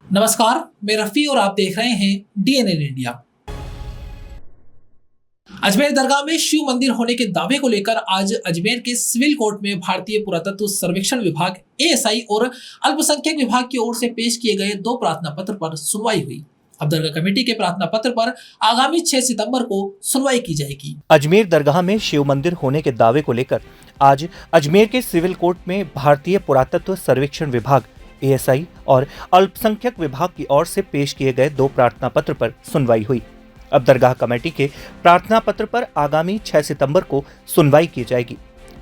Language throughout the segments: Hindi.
नमस्कार, मैं रफी और आप देख रहे हैं डीएनएन इंडिया। अजमेर दरगाह में शिव मंदिर होने के दावे को लेकर आज अजमेर के सिविल कोर्ट में भारतीय पुरातत्व सर्वेक्षण विभाग एएसआई और अल्पसंख्यक विभाग की ओर से पेश किए गए 2 प्रार्थना पत्र पर सुनवाई हुई। अब दरगाह कमेटी के प्रार्थना पत्र पर आगामी 6 सितंबर को सुनवाई की जाएगी। अजमेर दरगाह में शिव मंदिर होने के दावे को लेकर आज अजमेर के सिविल कोर्ट में भारतीय पुरातत्व सर्वेक्षण विभाग एएसआई और अल्पसंख्यक विभाग की ओर से पेश किए गए 2 प्रार्थना पत्र पर सुनवाई हुई। अब दरगाह कमेटी के प्रार्थना पत्र पर आगामी 6 सितंबर को सुनवाई की जाएगी।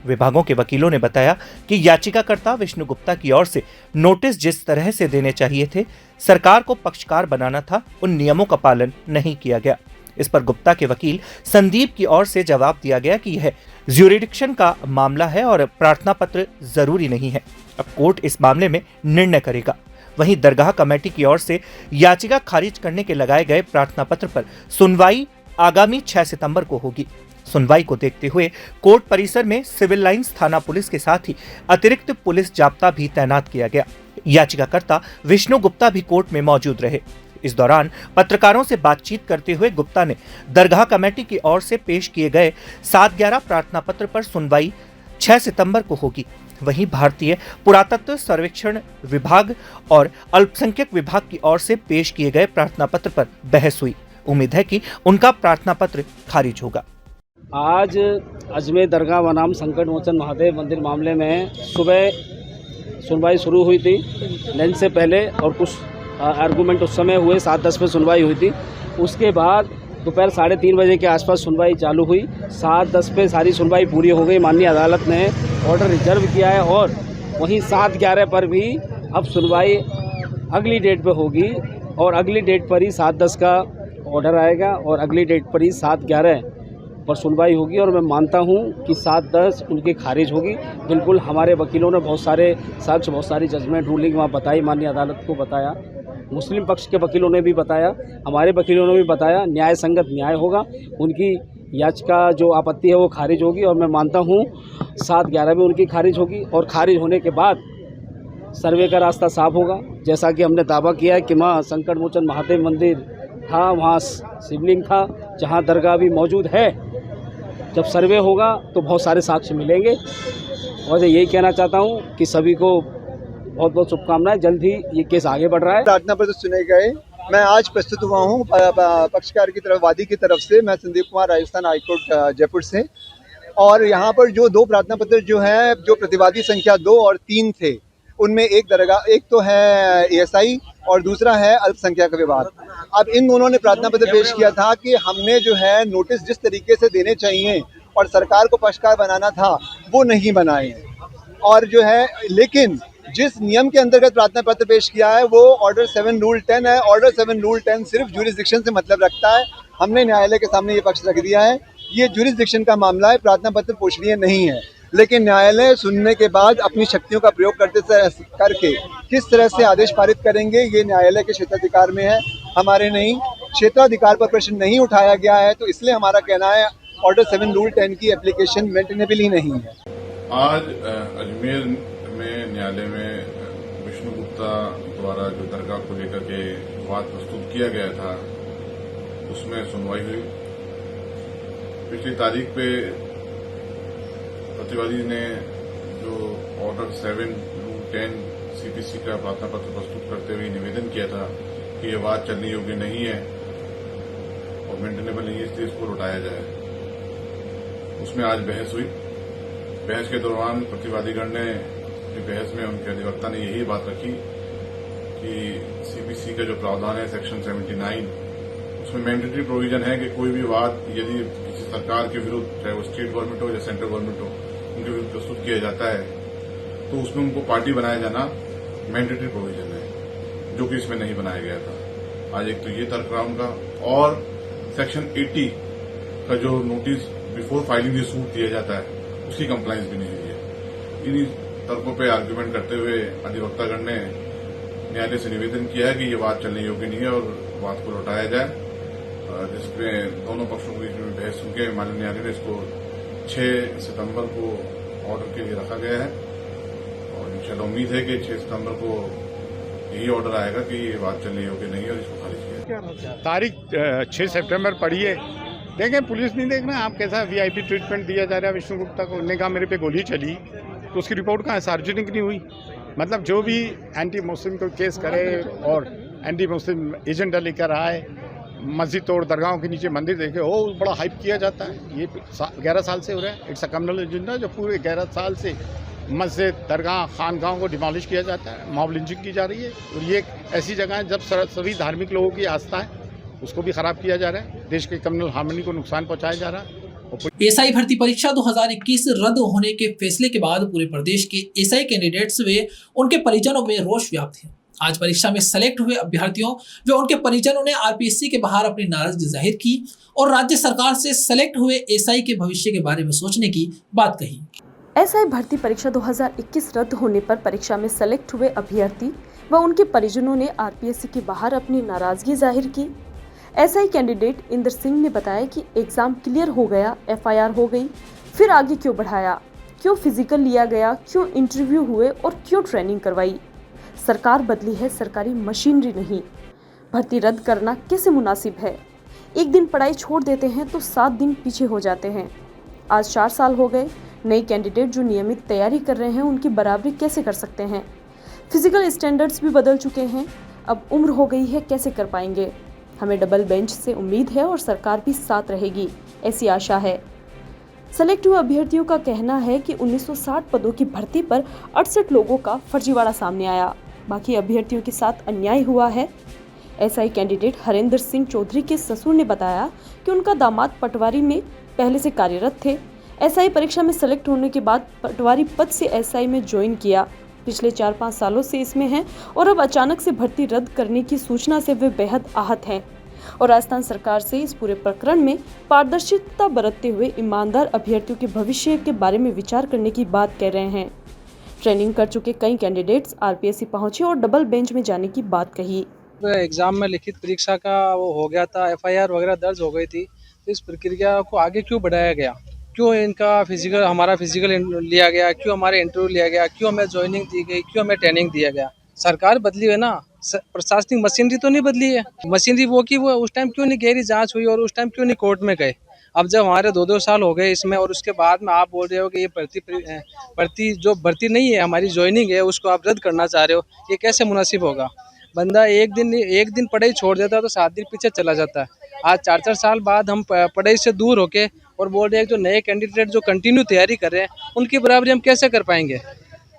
विभागों के वकीलों ने बताया कि याचिकाकर्ता विष्णु गुप्ता की ओर से नोटिस जिस तरह से देने चाहिए थे, सरकार को पक्षकार बनाना था, उन नियमों का पालन नहीं किया गया। इस पर गुप्ता के वकील संदीप की ओर से जवाब दिया गया कि यह ज्यूरिडिक्शन का मामला है और प्रार्थना पत्र जरूरी नहीं है। अब कोर्ट इस मामले में निर्णय करेगा। वहीं दरगाह कमेटी की ओर से याचिका खारिज करने के लगाए गए प्रार्थना पत्र पर सुनवाई आगामी 6 सितंबर को होगी। सुनवाई को देखते हुए कोर्ट परिसर में सिविल लाइंस थाना पुलिस के साथ ही अतिरिक्त पुलिस जाब्ता भी तैनात किया गया। याचिकाकर्ता विष्णु गुप्ता भी कोर्ट में मौजूद रहे। इस दौरान पत्रकारों से बातचीत करते हुए गुप्ता ने दरगाह कमेटी की ओर से पेश किए गए 7/11 प्रार्थना पत्र पर सुनवाई 6 सितंबर को होगी। वहीं भारतीय पुरातत्व सर्वेक्षण विभाग और अल्पसंख्यक विभाग की ओर से पेश किए गए प्रार्थना पत्र पर बहस हुई। उम्मीद है कि उनका प्रार्थना पत्र खारिज होगा। आज अजमेर दरगाह बनाम संकट मोचन महादेव मंदिर मामले में सुबह सुनवाई शुरू हुई थी। लंच से पहले और कुछ आर्गूमेंट उस समय हुए, 7:10 पे सुनवाई हुई थी। उसके बाद दोपहर 3:30 बजे के आसपास सुनवाई चालू हुई। 7:10 पे सारी सुनवाई पूरी हो गई। माननीय अदालत ने ऑर्डर रिजर्व किया है और वहीं 7:11 पर भी अब सुनवाई अगली डेट पे होगी और अगली डेट पर ही 7:10 का ऑर्डर आएगा और अगली डेट पर ही 7:11 पर सुनवाई होगी। और मैं मानता हूं कि 7:10 उनकी खारिज होगी। बिल्कुल हमारे वकीलों ने बहुत सारे साक्ष्य, बहुत सारी जजमेंट रूलिंग वहाँ बताई, माननीय अदालत को बताया। मुस्लिम पक्ष के वकीलों ने भी बताया, हमारे वकीलों ने भी बताया, न्याय संगत न्याय होगा। उनकी याचिका जो आपत्ति है वो खारिज होगी और मैं मानता हूँ 7:11 में उनकी खारिज होगी और खारिज होने के बाद सर्वे का रास्ता साफ होगा। जैसा कि हमने दावा किया है कि वहाँ संकट मोचन महादेव मंदिर था, वहाँ शिवलिंग था, जहाँ दरगाह भी मौजूद है। जब सर्वे होगा तो बहुत सारे साक्ष्य मिलेंगे और यही कहना चाहता हूँ कि सभी को बहुत बहुत शुभकामनाएं। जल्द ही ये केस आगे बढ़ रहा है। प्रार्थना पत्र सुने गए। मैं आज प्रस्तुत हुआ हूँ पक्षकार की तरफ, वादी की तरफ से। मैं संदीप कुमार, राजस्थान हाईकोर्ट जयपुर से। और यहाँ पर जो 2 प्रार्थना पत्र जो है, जो प्रतिवादी संख्या 2 और 3 थे, उनमें एक तो है एएसआई और दूसरा है अल्पसंख्यक विभाग। अब इन दोनों ने प्रार्थना पत्र पेश किया था कि हमने जो है नोटिस जिस तरीके से देने चाहिए और सरकार को पक्षकार बनाना था वो नहीं बनाए हैं। और जो है, लेकिन जिस नियम के अंतर्गत प्रार्थना पत्र पेश किया है वो ऑर्डर 7 रूल 10 है। ऑर्डर 7 रूल 10 सिर्फ ज्यूरिसडिक्शन से मतलब रखता है। हमने न्यायालय के सामने ये पक्ष रख दिया है, ये ज्यूरिसडिक्शन का मामला है, प्रार्थना पत्र पोषणीय नहीं है। लेकिन न्यायालय सुनने के बाद अपनी शक्तियों का प्रयोग करके किस तरह से आदेश पारित करेंगे, ये न्यायालय के क्षेत्राधिकार में है, हमारे नहीं। क्षेत्राधिकार पर प्रश्न नहीं उठाया गया है, तो इसलिए हमारा कहना है ऑर्डर 7 रूल 10 की एप्लीकेशन मेंटेनेबल ही नहीं है। आज अजमेर में न्यायालय में विष्णु गुप्ता द्वारा जो दरगाह को लेकर के वाद प्रस्तुत किया गया था उसमें सुनवाई हुई। पिछली तारीख पे प्रतिवादी ने जो ऑर्डर 7 रूल 10 सीपीसी का प्रार्थना पत्र प्रस्तुत करते हुए निवेदन किया था कि यह वाद चलने योग्य नहीं है और मेंटेनेबल नहीं है, इसलिए इसको लौटाया जाए। उसमें आज बहस हुई। बहस के दौरान प्रतिवादीगण ने बहस में उनके अधिवक्ता ने यही बात रखी कि सीपीसी का जो प्रावधान है सेक्शन 79, उसमें मैंडेटरी प्रोविजन है कि कोई भी वाद यदि किसी सरकार के विरुद्ध, चाहे वो स्टेट गवर्नमेंट हो या सेंट्रल गवर्नमेंट हो, उनके विरुद्ध प्रस्तुत किया जाता है तो उसमें उनको पार्टी बनाया जाना मैंडेटरी प्रोविजन है, जो कि इसमें नहीं बनाया गया था। आज एक तो ये तर्क रहा उनका, और सेक्शन 80 का जो notice before filing the suit दिया जाता है उसकी कंप्लायंस भी नहीं हुई है। इन्हीं तर्कों पे आर्ग्यूमेंट करते हुए अधिवक्तागण ने न्यायालय से निवेदन किया है कि ये वाद चलने योग्य नहीं है और वाद को लौटाया जाए, जिसमें दोनों पक्षों के बीच में बहस होकर माननीय न्यायालय ने इसको 6 सितंबर को ऑर्डर के लिए रखा गया है और इंशाल्लाह उम्मीद है कि 6 सितंबर को यही ऑर्डर आएगा कि ये बात चलने योग्य नहीं है और इसको खारिज किया। तारीख 6 सितंबर पड़ी है। देखें, पुलिस नहीं देखना आप कैसा वीआईपी ट्रीटमेंट दिया जा रहा है विष्णु गुप्ता को। उन्होंने कहा मेरे पे गोली चली, तो उसकी रिपोर्ट कहाँ सार्वजनिक नहीं हुई। मतलब जो भी एंटी मुस्लिम को केस करे और एंटी मुस्लिम एजेंडा लेकर आए, मस्जिद तोड़ दरगाहों के नीचे मंदिर देखे, हो बड़ा हाइप किया जाता है। ये 11 साल से हो रहा है। इट्स अ कम्युनल एजेंडा जो पूरे 11 साल से मस्जिद दरगाह खानगाहों को डिमोलिश किया जाता है, मॉब लिंचिंग की जा रही है। और ये एक ऐसी जगह है जब सभी धार्मिक लोगों की आस्था है उसको भी ख़राब किया जा रहा है, देश के कम्युनल हार्मनी को नुकसान पहुंचाया जा रहा है। एसआई भर्ती परीक्षा 2021 रद्द होने के फैसले के बाद पूरे प्रदेश के एसआई कैंडिडेट्स व उनके परिजनों में रोष व्याप्त है। आज परीक्षा में सेलेक्ट हुए अभ्यर्थियों व उनके परिजनों ने आरपीएससी के बाहर अपनी नाराजगी जाहिर की और राज्य सरकार से सेलेक्ट हुए एसआई के भविष्य के बारे में सोचने की बात कही। एसआई भर्ती परीक्षा 2021 रद्द होने पर परीक्षा में सेलेक्ट हुए अभ्यर्थी व उनके परिजनों ने आरपीएससी के बाहर अपनी नाराजगी जाहिर की। एसआई कैंडिडेट इंद्र सिंह ने बताया कि एग्जाम क्लियर हो गया, एफआईआर हो गई, फिर आगे क्यों बढ़ाया, क्यों फिजिकल लिया गया, क्यों इंटरव्यू हुए और क्यों ट्रेनिंग करवाई। सरकार बदली है, सरकारी मशीनरी नहीं। भर्ती रद्द करना कैसे मुनासिब है। एक दिन पढ़ाई छोड़ देते हैं तो 7 दिन पीछे हो जाते हैं। आज 4 साल हो गए। नए कैंडिडेट जो नियमित तैयारी कर रहे हैं उनकी बराबरी कैसे कर सकते हैं। फिजिकल स्टैंडर्ड्स भी बदल चुके हैं, अब उम्र हो गई है, कैसे कर पाएंगे। हमें डबल बेंच से उम्मीद है और सरकार भी साथ रहेगी, ऐसी आशा है। सेलेक्ट हुए अभ्यर्थियों का कहना है कि 1960 पदों की भर्ती पर 68 लोगों का फर्जीवाड़ा सामने आया, बाकी अभ्यर्थियों के साथ अन्याय हुआ है। एसआई कैंडिडेट हरेंद्र सिंह चौधरी के ससुर ने बताया कि उनका दामाद पटवारी में पहले से कार्यरत थे। एसआई परीक्षा में सेलेक्ट होने के बाद पटवारी पद से एसआई में ज्वाइन किया। पिछले 4-5 सालों से इसमें हैं और अब अचानक से भर्ती रद्द करने की सूचना से वे बेहद आहत हैं और राजस्थान सरकार से इस पूरे प्रकरण में पारदर्शिता बरतते हुए ईमानदार अभ्यर्थियों के भविष्य के बारे में विचार करने की बात कह रहे हैं। ट्रेनिंग कर चुके कई कैंडिडेट्स आरपीएससी पहुंचे और डबल बेंच में जाने की बात कही। एग्जाम में लिखित परीक्षा का वो हो गया था, एफआईआर वगैरह दर्ज हो गई थी, तो इस प्रक्रिया को आगे क्यों बढ़ाया गया, क्यों इनका हमारा फिजिकल लिया गया, क्यों हमारे इंटरव्यू लिया गया, क्यों हमें ज्वाइनिंग दी गई, क्यों हमें ट्रेनिंग दिया गया। सरकार बदली है ना, प्रशासनिक मशीनरी तो नहीं बदली है। मशीनरी वो की वो उस टाइम क्यों नहीं गहरी जांच हुई और उस टाइम क्यों नहीं कोर्ट में गए। अब जब हमारे 2-2 साल हो गए इसमें और उसके बाद में आप बोल रहे हो कि ये भर्ती नहीं है, हमारी ज्वाइनिंग है, उसको आप रद्द करना चाह रहे हो, ये कैसे मुनासिब होगा। बंदा एक दिन पढ़ाई छोड़ देता है तो 7 दिन पीछे चला जाता है। आज 4-4 साल बाद हम पढ़ाई से दूर होके और बोल रहे हैं जो नए कैंडिडेट जो कंटिन्यू तैयारी कर रहे हैं उनकी बराबरी हम कैसे कर पाएंगे।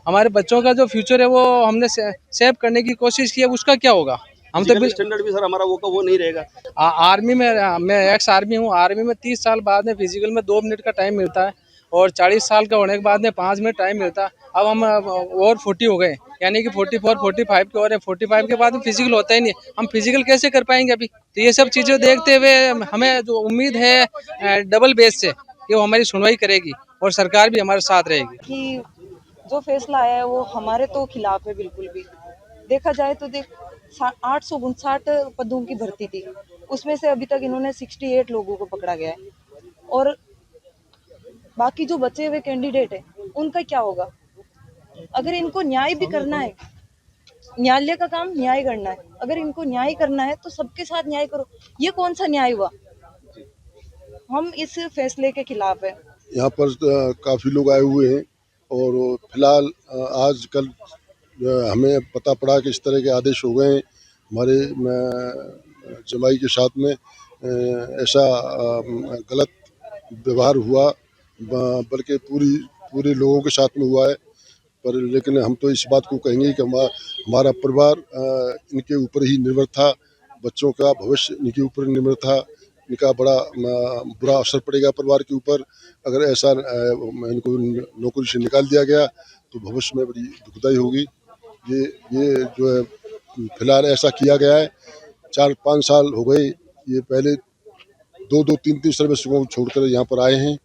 हमारे बच्चों का जो फ्यूचर है वो हमने सेव करने की कोशिश की है, उसका क्या होगा। हम तो स्टैंडर्ड भी सर हमारा वो नहीं रहेगा। आर्मी में मैं एक्स आर्मी हूँ, आर्मी में 30 साल बाद में फिजिकल में 2 मिनट का टाइम मिलता है और 40 साल का होने के बाद में 5 मिनट टाइम मिलता है। अब हम और 40 हो गए, यानी कि 44-45 के और 45 के बाद में फिजिकल होता ही नहीं। हम फिजिकल कैसे कर पाएंगे अभी। तो ये सब चीज़ें देखते हुए हमें जो उम्मीद है डबल बेस से कि वो हमारी सुनवाई करेगी और सरकार भी हमारे साथ रहेगी। कि जो फैसला आया है वो हमारे तो खिलाफ है बिल्कुल भी। देखा जाए तो 859 पदों की भर्ती थी, उसमें से अभी तक इन्होंने 68 लोगों को पकड़ा गया है और बाकी जो बचे हुए कैंडिडेट है उनका क्या होगा। अगर इनको न्याय भी करना है, न्यायालय का काम न्याय करना है, अगर इनको न्याय करना है तो सबके साथ न्याय करो। ये कौन सा न्याय हुआ। हम इस फैसले के खिलाफ है। यहाँ पर काफ़ी लोग आए हुए हैं और फिलहाल आजकल हमें पता पड़ा कि इस तरह के आदेश हो गए हैं। हमारे जमाई के साथ में ऐसा गलत व्यवहार हुआ, बल्कि पूरे लोगों के साथ में हुआ है। पर लेकिन हम तो इस बात को कहेंगे कि हमारा परिवार इनके ऊपर ही निर्भर था, बच्चों का भविष्य इनके ऊपर निर्भर था। इनका बड़ा बुरा असर पड़ेगा परिवार के ऊपर अगर ऐसा इनको नौकरी से निकाल दिया गया तो भविष्य में बड़ी दुखदाई होगी। ये जो है फिलहाल ऐसा किया गया है। 4-5 साल हो गए, ये पहले 2-3 सर्विसों को छोड़कर यहाँ पर आए हैं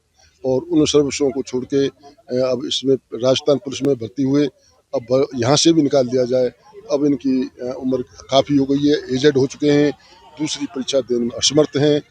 और उन सर्विसों को छोड़ के अब इसमें राजस्थान पुलिस में भर्ती हुए। अब यहाँ से भी निकाल दिया जाए। अब इनकी उम्र काफ़ी हो गई है, एजेड हो चुके हैं, दूसरी परीक्षा देने में असमर्थ हैं।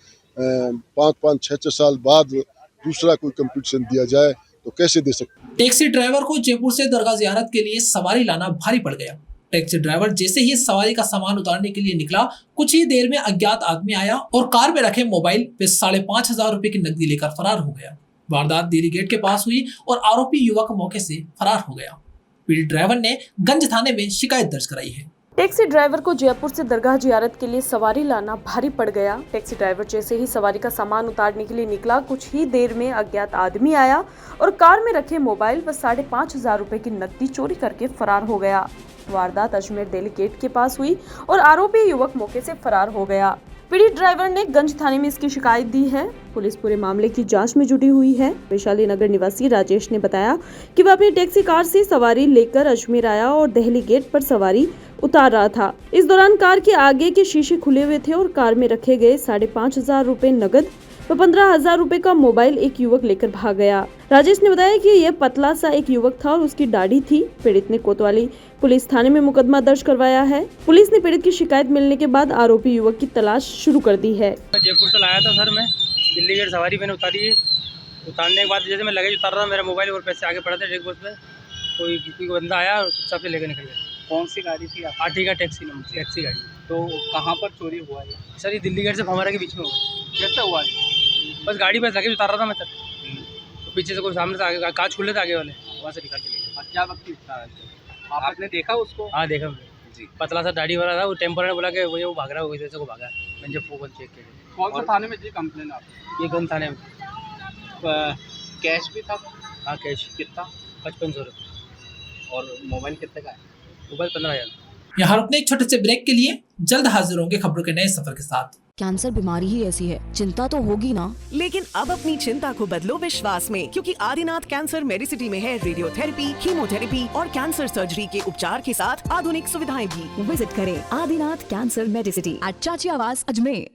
5-5, 6-6 साल बाद दूसरा कोई कंपटीशन दिया जाए तो कैसे दे सकते। टैक्सी ड्राइवर को जयपुर से दरगाह ज़ियारत के लिए सवारी लाना भारी पड़ गया। टैक्सी ड्राइवर जैसे ही सवारी का सामान उतारने के लिए निकला, कुछ ही देर में अज्ञात आदमी आया और कार में रखे मोबाइल पे 5,500 रुपए की नकदी लेकर फरार हो गया। वारदात दिल्ली गेट के पास हुई और आरोपी युवक मौके से फरार हो गया। पीड़ित ड्राइवर ने गंज थाने में शिकायत दर्ज कराई है। टैक्सी ड्राइवर को जयपुर से दरगाह जियारत के लिए सवारी लाना भारी पड़ गया। टैक्सी ड्राइवर जैसे ही सवारी का सामान उतारने के लिए निकला, कुछ ही देर में अज्ञात आदमी आया और कार में रखे मोबाइल व 5,500 रुपए की नकदी चोरी करके फरार हो गया। वारदात अजमेर दिल्ली गेट के पास हुई और आरोपी युवक मौके से फरार हो गया। पीड़ित ड्राइवर ने गंज थाने में इसकी शिकायत दी है। पुलिस पूरे मामले की जांच में जुटी हुई है। वैशाली नगर निवासी राजेश ने बताया कि वह अपनी टैक्सी कार से सवारी लेकर अजमेर आया और दिल्ली गेट पर सवारी उतार रहा था। इस दौरान कार के आगे के शीशे खुले हुए थे और कार में रखे गए 5,500 रुपए नगद व 15,000 रुपए का मोबाइल एक युवक लेकर भाग गया। राजेश ने बताया कि यह पतला सा एक युवक था और उसकी दाढ़ी थी। पीड़ित ने कोतवाली पुलिस थाने में मुकदमा दर्ज करवाया है। पुलिस ने पीड़ित की शिकायत मिलने के बाद आरोपी युवक की तलाश शुरू कर दी है। जयपुर से लाया था सर, मैं दिल्ली गेट सवारी मैंने उतारी है। उतारने के बाद जैसे मैं लगेज उतार रहा, मेरा मोबाइल और पैसे आगे पड़ा थे डेक बस पे। कोई बंदा आया और चुपचाप से लेकर निकल गया। कौन सी गाड़ी थी? आरटी का टैक्सी नंबर, टैक्सी गाड़ी। तो कहाँ पर चोरी हुआ है? सर ये दिल्ली गेट से भंवरा के बीच में हुआ। कैसे हुआ? बस गाड़ी पे लगेज उतार रहा था मैं सर, तो पीछे से कोई सामने से आगे कांच खुले थे आगे वाले, वहाँ से निकाल के ले गए। क्या वक्त आपने देखा उसको? हाँ देखा मैंने जी, पतला सा दाढ़ी वाला था। वो टेम्पर ने बोला कि वो भाग रहा है, वैसे को भागा। मैंने जब फोन चेक किया। कौन सा थाने में जी कंप्लेन आपकी? ये गंज थाने में। कैश भी था? हाँ कैश। कितना? 5500 रुपये। और मोबाइल कितने का है? मोबाइल 15,000। यहाँ रुकने एक छोटे से ब्रेक के लिए, जल्द हाजिर होंगे खबरों के नए सफर के साथ। कैंसर बीमारी ही ऐसी है, चिंता तो होगी ना। लेकिन अब अपनी चिंता को बदलो विश्वास में, क्योंकि आदिनाथ कैंसर मेडिसिटी में है रेडियोथेरेपी, कीमोथेरेपी और कैंसर सर्जरी के उपचार के साथ आधुनिक सुविधाएं भी। विजिट करें आदिनाथ कैंसर मेडिसिटी एट चाची आवास अजमेर।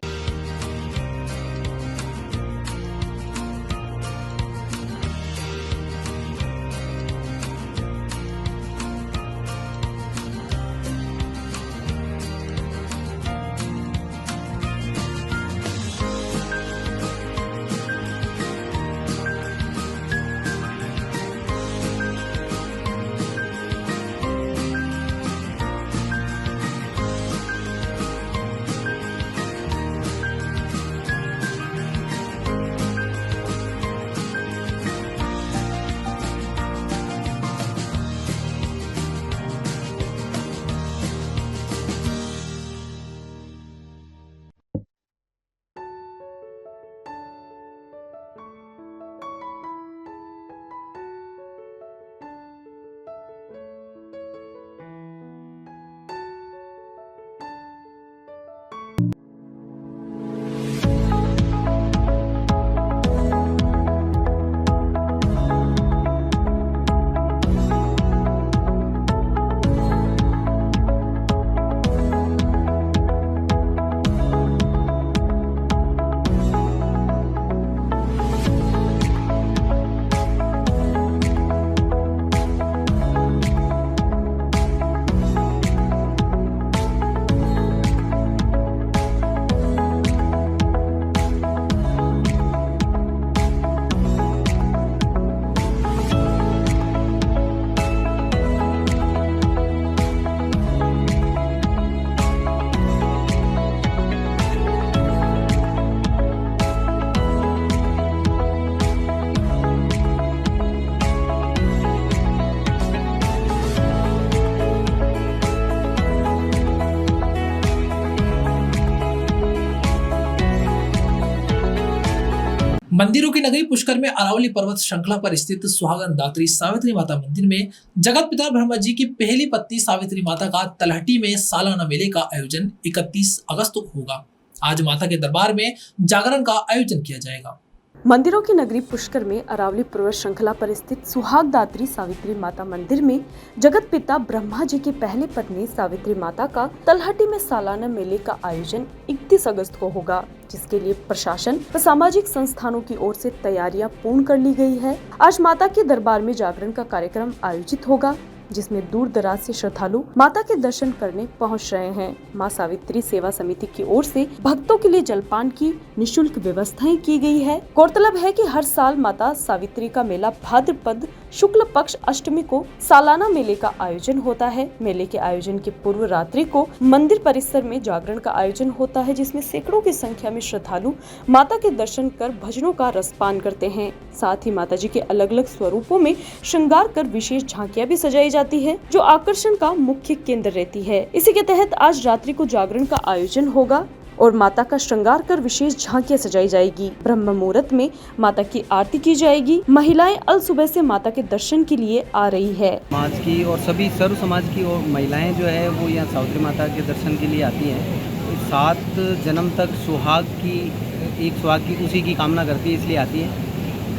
मंदिरों की नगरी पुष्कर में अरावली पर्वत श्रृंखला पर स्थित सुहागन दात्री सावित्री माता मंदिर में जगत पिता ब्रह्मा जी की पहली पत्नी सावित्री माता का तलहटी में सालाना मेले का आयोजन 31 अगस्त को होगा। आज माता के दरबार में जागरण का आयोजन किया जाएगा। मंदिरों की नगरी पुष्कर में अरावली पर्वत श्रृंखला पर स्थित सुहागदात्री सावित्री माता मंदिर में जगत पिता ब्रह्मा जी की पहली पत्नी सावित्री माता का तलहटी में सालाना मेले का आयोजन 31 अगस्त को होगा, जिसके लिए प्रशासन व सामाजिक संस्थानों की ओर से तैयारियां पूर्ण कर ली गई है। आज माता के दरबार में जागरण का कार्यक्रम आयोजित होगा, जिसमें दूर दराज से श्रद्धालु माता के दर्शन करने पहुंच रहे हैं। मां सावित्री सेवा समिति की ओर से भक्तों के लिए जलपान की निःशुल्क व्यवस्थाएं की गई है। गौरतलब है कि हर साल माता सावित्री का मेला भाद्रपद शुक्ल पक्ष अष्टमी को सालाना मेले का आयोजन होता है। मेले के आयोजन के पूर्व रात्रि को मंदिर परिसर में जागरण का आयोजन होता है, जिसमें सैकड़ों की संख्या में श्रद्धालु माता के दर्शन कर भजनों का रसपान करते हैं। साथ ही माता जी के अलग अलग स्वरूपों में श्रृंगार कर विशेष झांकियां भी सजाई जाती है, जो आकर्षण का मुख्य केंद्र रहती है। इसी के तहत आज रात्रि को जागरण का आयोजन होगा और माता का श्रृंगार कर विशेष झांकियां सजाई जाएगी। ब्रह्म मुहूर्त में माता की आरती की जाएगी। महिलाएं अल सुबह से माता के दर्शन के लिए आ रही है। समाज की और सभी सर्व समाज की और महिलाएं जो है वो यहाँ सावित्री माता के दर्शन के लिए आती हैं। 7 जन्म तक सुहाग की उसी की कामना करती है, इसलिए आती है।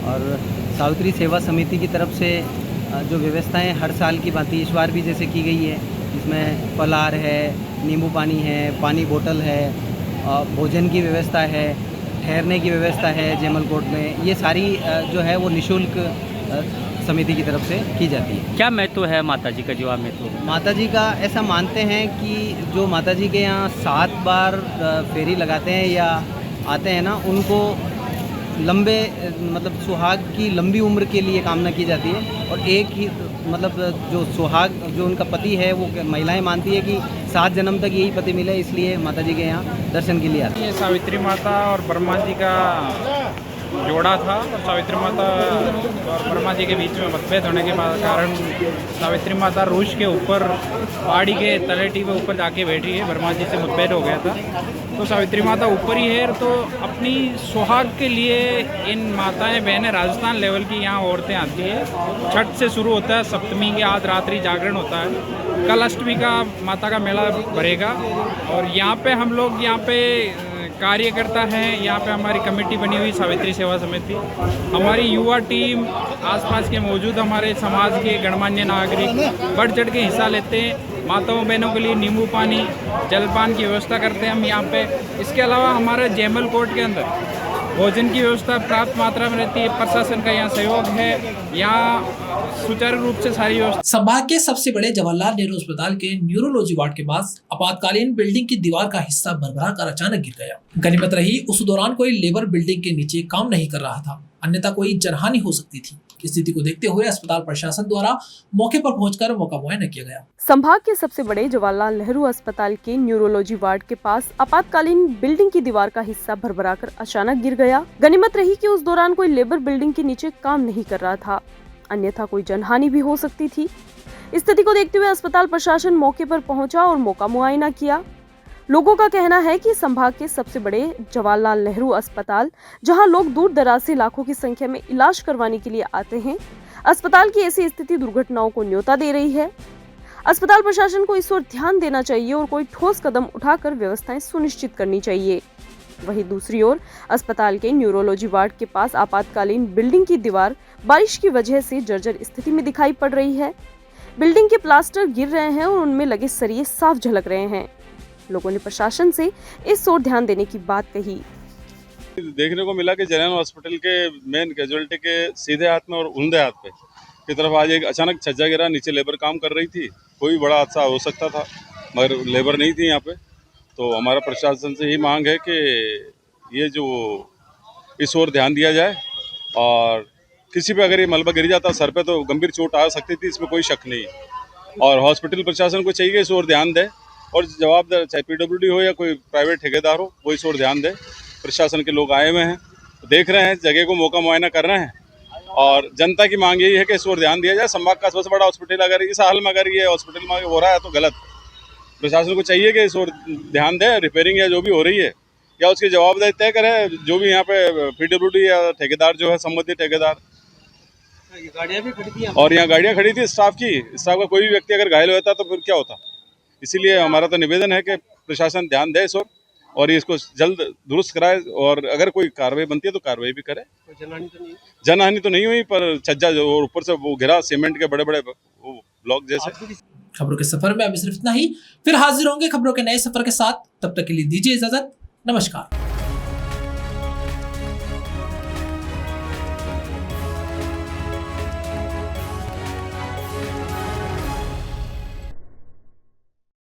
और सावित्री सेवा समिति की तरफ से जो व्यवस्थाएं हर साल की भांति इस बार भी जैसे की गई है, इसमें फलाहार है, नींबू पानी है, पानी बोतल है, भोजन की व्यवस्था है, ठहरने की व्यवस्था है जयमल कोर्ट में। ये सारी जो है वो निःशुल्क समिति की तरफ से की जाती है। क्या महत्व है माता जी का, जो आप महत्व? माता जी का ऐसा मानते हैं कि जो माता जी के यहाँ 7 बार फेरी लगाते हैं या आते हैं ना, उनको लंबे मतलब सुहाग की लंबी उम्र के लिए कामना की जाती है। और एक ही मतलब जो सुहाग जो उनका पति है वो महिलाएं मानती है कि 7 जन्म तक यही पति मिले, इसलिए माता जी के यहाँ दर्शन के लिए आती है। ये सावित्री माता और ब्रह्मा जी का जोड़ा था। और सावित्री माता और ब्रह्मा जी के बीच में मतभेद होने के कारण सावित्री माता रूष के ऊपर पहाड़ी के तलेटी पे ऊपर जाके बैठी है। ब्रह्मा जी से मतभेद हो गया था, तो सावित्री माता ऊपर ही है। तो अपनी सुहाग के लिए इन माताएं बहनें राजस्थान लेवल की यहाँ औरतें आती है। छठ से शुरू होता है, सप्तमी के आज रात्रि जागरण होता है। कल अष्टमी का माता का मेला भरेगा। और यहाँ पे हम लोग यहाँ पे कार्यकर्ता हैं। यहाँ पे हमारी कमेटी बनी हुई सावित्री सेवा समिति, हमारी युवा टीम, आसपास के मौजूद हमारे समाज के गणमान्य नागरिक बढ़ चढ़ के हिस्सा लेते हैं। माताओं बहनों के लिए नींबू पानी, जलपान की व्यवस्था करते हैं हम यहाँ पे। इसके अलावा हमारे जयमल कोर्ट के अंदर भोजन की व्यवस्था पर्याप्त मात्रा में रहती है। प्रशासन का यहाँ सहयोग है, यहाँ सुचारू रूप से सारी व्यवस्था। संभाग के सबसे बड़े जवाहरलाल नेहरू अस्पताल के न्यूरोलॉजी वार्ड के पास आपातकालीन बिल्डिंग की दीवार का हिस्सा भरभरा कर अचानक गिर गया। गनीमत रही उस दौरान कोई लेबर बिल्डिंग के नीचे काम नहीं कर रहा था, अन्यथा कोई जनहानि हो सकती थी। स्थिति को देखते हुए अस्पताल प्रशासन द्वारा मौके पर पहुंचकर मौका मुआयना किया गया। संभाग के सबसे बड़े जवाहरलाल नेहरू अस्पताल के न्यूरोलॉजी वार्ड के पास आपातकालीन बिल्डिंग की दीवार का हिस्सा भरभराकर अचानक गिर गया। गनीमत रही कि उस दौरान कोई लेबर बिल्डिंग के नीचे काम नहीं कर रहा था, अन्यथा कोई जनहानि भी हो सकती थी। स्थिति को देखते हुए अस्पताल प्रशासन मौके पर पहुंचा और मौका मुआयना किया। लोगों का कहना है कि संभाग के सबसे बड़े जवाहरलाल नेहरू अस्पताल, जहां लोग दूर दराज से लाखों की संख्या में इलाज करवाने के लिए आते हैं, अस्पताल की ऐसी स्थिति दुर्घटनाओं को न्योता दे रही है। अस्पताल प्रशासन को इस ओर ध्यान देना चाहिए और कोई ठोस कदम उठाकर व्यवस्थाएं सुनिश्चित करनी चाहिए। वहीं दूसरी ओर अस्पताल के न्यूरोलॉजी वार्ड के पास आपातकालीन बिल्डिंग की दीवार बारिश की वजह से जर्जर स्थिति में दिखाई पड़ रही है। बिल्डिंग के प्लास्टर गिर रहे हैं और उनमें लगे सरिये साफ झलक रहे हैं। लोगों ने प्रशासन से इस ओर ध्यान देने की बात कही। देखने को मिला कि जनरल हॉस्पिटल के मेन कैजुअलिटी के सीधे हाथ में और उंधे हाथ पे की तरफ आज एक अचानक छज्जा गिरा। नीचे लेबर काम कर रही थी, कोई बड़ा हादसा हो सकता था, मगर लेबर नहीं थी यहाँ पे। तो हमारा प्रशासन से ही मांग है कि ये जो इस ओर ध्यान दिया जाए, और किसी पे अगर ये मलबा गिर जाता सर पे तो गंभीर चोट आ सकती थी, इसमें कोई शक नहीं है। और हॉस्पिटल प्रशासन को चाहिए इस ओर ध्यान दे, और जवाबदार चाहे PWD हो या कोई प्राइवेट ठेकेदार हो, वो इस ओर ध्यान दे। प्रशासन के लोग आए हुए हैं, देख रहे हैं, जगह को मौका मुआयना कर रहे हैं, और जनता की मांग यही है कि इस ओर ध्यान दिया जाए। संभाग का सबसे बड़ा हॉस्पिटल अगर इस हाल में अगर ये हॉस्पिटल में हो रहा है तो गलत। प्रशासन को चाहिए कि इस ओर ध्यान दे, रिपेयरिंग या जो भी हो रही है या उसकी जवाबदारी तय करे जो भी यहाँ पे PWD या ठेकेदार जो है, संबंधित ठेकेदार। गाड़ियाँ भी खड़ी थी और यहाँ गाड़ियाँ खड़ी थी स्टाफ का कोई भी व्यक्ति अगर घायल होता तो फिर क्या होता। इसीलिए हमारा तो निवेदन है कि प्रशासन ध्यान दे इस ओर और इसको जल्द दुरुस्त कराए, और अगर कोई कार्रवाई बनती है तो कार्रवाई भी करे। जनहानि तो नहीं हुई, पर छज्जा जो ऊपर से वो गिरा सीमेंट के बड़े बड़े ब्लॉक जैसे। खबरों के सफर में अभी सिर्फ इतना ही, फिर हाजिर होंगे खबरों के नए सफर के साथ। तब तक के लिए दीजिए इजाजत, नमस्कार।